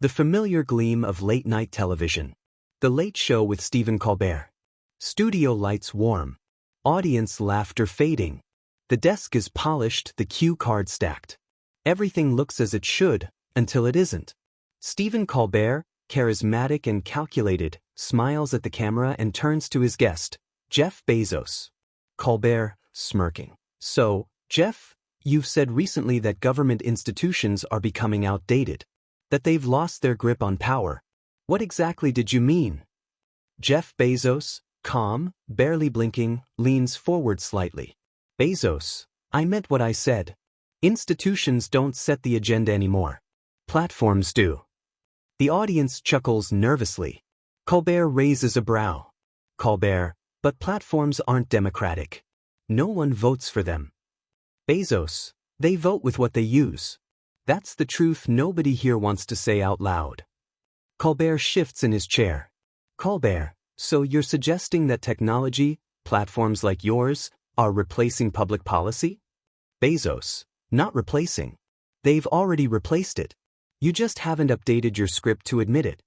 The familiar gleam of late-night television. The Late Show with Stephen Colbert. Studio lights warm. Audience laughter fading. The desk is polished, the cue card stacked. Everything looks as it should, until it isn't. Stephen Colbert, charismatic and calculated, smiles at the camera and turns to his guest, Jeff Bezos. Colbert, smirking. So, Jeff, you've said recently that government institutions are becoming outdated. That they've lost their grip on power. What exactly did you mean? Jeff Bezos, calm, barely blinking, leans forward slightly. Bezos, I meant what I said. Institutions don't set the agenda anymore. Platforms do. The audience chuckles nervously. Colbert raises a brow. Colbert, but platforms aren't democratic. No one votes for them. Bezos, they vote with what they use. That's the truth nobody here wants to say out loud. Colbert shifts in his chair. Colbert, so you're suggesting that technology, platforms like yours, are replacing public policy? Bezos, not replacing. They've already replaced it. You just haven't updated your script to admit it.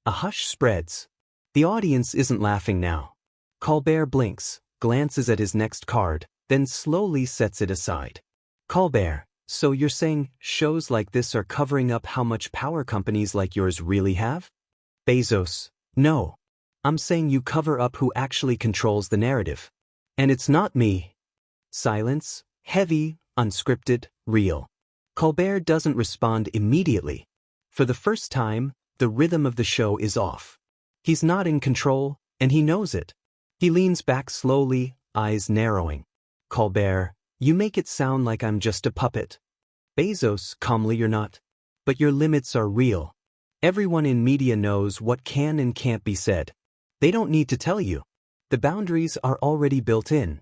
A hush spreads. The audience isn't laughing now. Colbert blinks, glances at his next card, then slowly sets it aside. Colbert, so you're saying shows like this are covering up how much power companies like yours really have? Bezos, no. I'm saying you cover up who actually controls the narrative. And it's not me. Silence, heavy, unscripted, real. Colbert doesn't respond immediately. For the first time, the rhythm of the show is off. He's not in control, and he knows it. He leans back slowly, eyes narrowing. Colbert, you make it sound like I'm just a puppet. Bezos, calmly, you're not. But your limits are real. Everyone in media knows what can and can't be said. They don't need to tell you. The boundaries are already built in.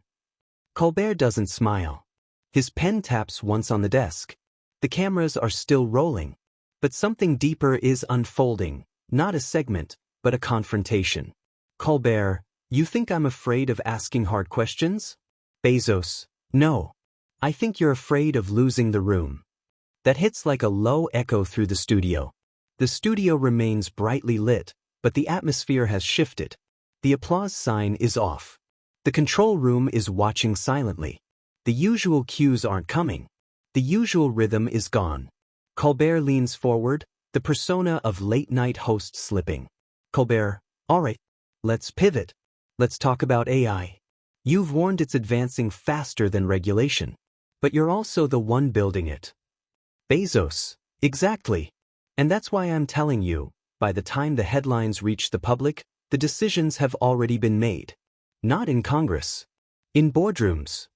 Colbert doesn't smile. His pen taps once on the desk. The cameras are still rolling. But something deeper is unfolding, not a segment, but a confrontation. Colbert, you think I'm afraid of asking hard questions? Bezos, no. I think you're afraid of losing the room. That hits like a low echo through the studio. The studio remains brightly lit, but the atmosphere has shifted. The applause sign is off. The control room is watching silently. The usual cues aren't coming. The usual rhythm is gone. Colbert leans forward, the persona of late-night host slipping. Colbert, all right, let's pivot. Let's talk about AI. You've warned it's advancing faster than regulation. But you're also the one building it. Bezos, exactly. And that's why I'm telling you, by the time the headlines reach the public, the decisions have already been made. Not in Congress. In boardrooms.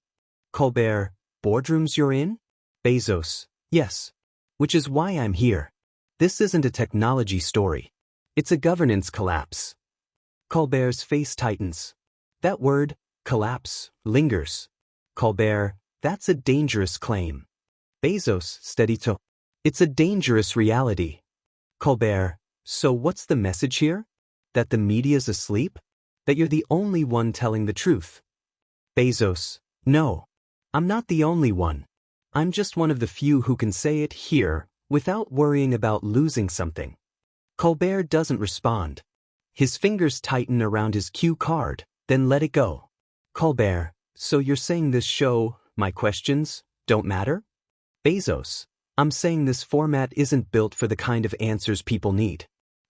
Colbert, boardrooms you're in? Bezos, yes. Which is why I'm here. This isn't a technology story. It's a governance collapse. Colbert's face tightens. That word, collapse, lingers. Colbert, that's a dangerous claim. Bezos, steady to. It's a dangerous reality. Colbert, so what's the message here? That the media's asleep? That you're the only one telling the truth? Bezos, no. I'm not the only one. I'm just one of the few who can say it here, without worrying about losing something. Colbert doesn't respond. His fingers tighten around his cue card, then let it go. Colbert, so you're saying this show, my questions, don't matter? Bezos, I'm saying this format isn't built for the kind of answers people need.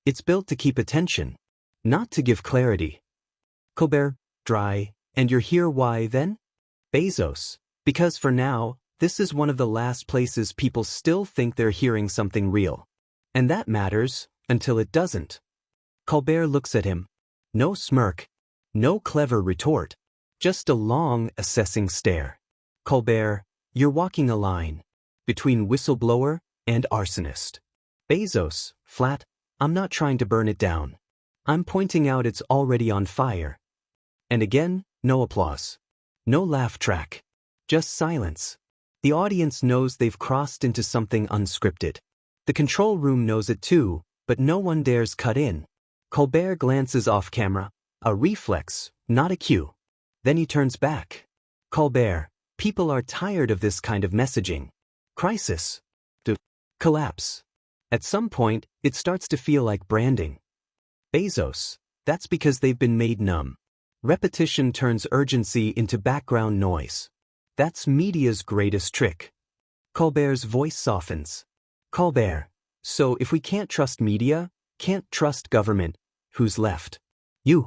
It's built to keep attention, not to give clarity. Colbert, dry, and you're here why then? Bezos, because for now, this is one of the last places people still think they're hearing something real. And that matters, until it doesn't. Colbert looks at him. No smirk. No clever retort. Just a long, assessing stare. Colbert, you're walking a line. Between whistleblower and arsonist. Bezos, flat, I'm not trying to burn it down. I'm pointing out it's already on fire. And again, no applause. No laugh track. Just silence. The audience knows they've crossed into something unscripted. The control room knows it too, but no one dares cut in. Colbert glances off camera, a reflex, not a cue. Then he turns back. Colbert, people are tired of this kind of messaging. Crisis. Collapse. At some point, it starts to feel like branding. Bezos, that's because they've been made numb. Repetition turns urgency into background noise. That's media's greatest trick. Colbert's voice softens. Colbert, so if we can't trust media, can't trust government, who's left? You.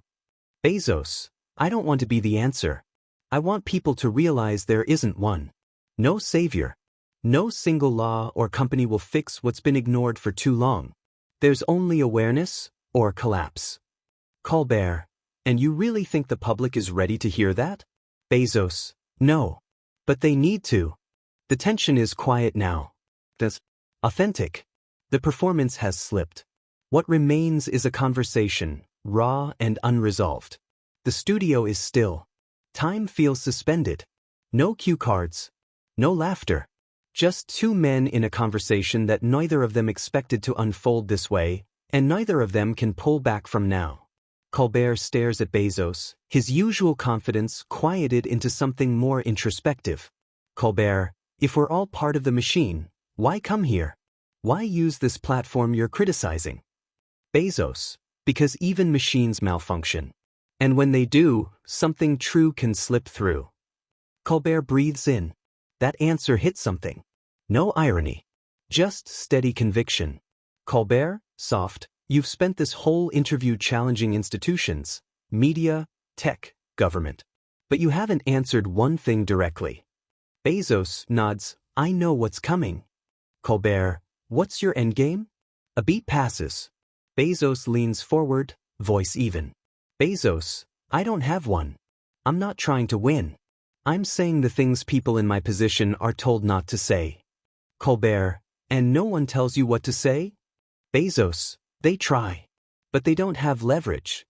Bezos, I don't want to be the answer. I want people to realize there isn't one. No savior. No single law or company will fix what's been ignored for too long. There's only awareness or collapse. Colbert, and you really think the public is ready to hear that? Bezos, no. But they need to. The tension is quiet now. That's authentic. The performance has slipped. What remains is a conversation, raw and unresolved. The studio is still. Time feels suspended. No cue cards. No laughter. Just two men in a conversation that neither of them expected to unfold this way, and neither of them can pull back from now. Colbert stares at Bezos, his usual confidence quieted into something more introspective. Colbert, if we're all part of the machine, why come here? Why use this platform you're criticizing? Bezos, because even machines malfunction. And when they do, something true can slip through. Colbert breathes in. That answer hit something. No irony. Just steady conviction. Colbert, soft, you've spent this whole interview challenging institutions, media, tech, government. But you haven't answered one thing directly. Bezos nods, I know what's coming. Colbert, what's your endgame? A beat passes. Bezos leans forward, voice even. Bezos, I don't have one. I'm not trying to win. I'm saying the things people in my position are told not to say. Colbert, and no one tells you what to say? Bezos, they try. But they don't have leverage.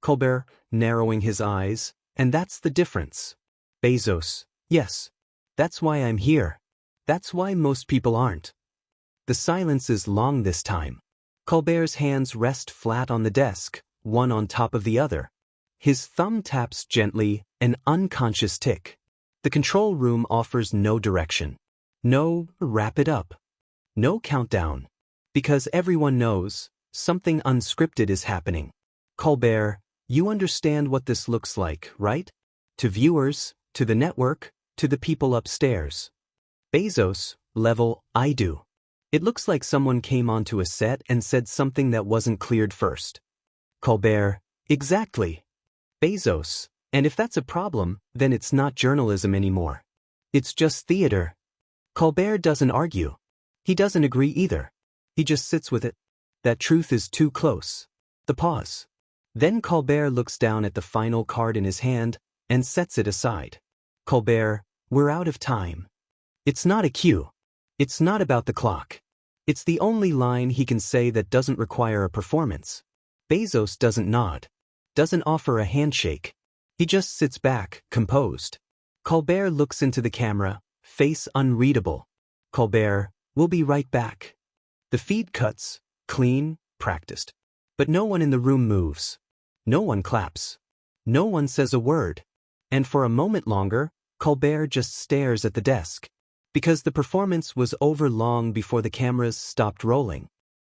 Colbert, narrowing his eyes, and that's the difference. Bezos, yes. That's why I'm here. That's why most people aren't. The silence is long this time. Colbert's hands rest flat on the desk, one on top of the other. His thumb taps gently, an unconscious tick. The control room offers no direction. No, wrap it up. No countdown. Because everyone knows, something unscripted is happening. Colbert, you understand what this looks like, right? To viewers, to the network, to the people upstairs. Bezos, level, I do. It looks like someone came onto a set and said something that wasn't cleared first. Colbert, exactly. Bezos, and if that's a problem, then it's not journalism anymore. It's just theater. Colbert doesn't argue. He doesn't agree either. He just sits with it. That truth is too close. The pause. Then Colbert looks down at the final card in his hand and sets it aside. Colbert, we're out of time. It's not a cue. It's not about the clock. It's the only line he can say that doesn't require a performance. Bezos doesn't nod. Doesn't offer a handshake. He just sits back, composed. Colbert looks into the camera, face unreadable. Colbert, we'll be right back. The feed cuts, clean, practiced. But no one in the room moves. No one claps. No one says a word. And for a moment longer, Colbert just stares at the desk. Because the performance was over long before the cameras stopped rolling.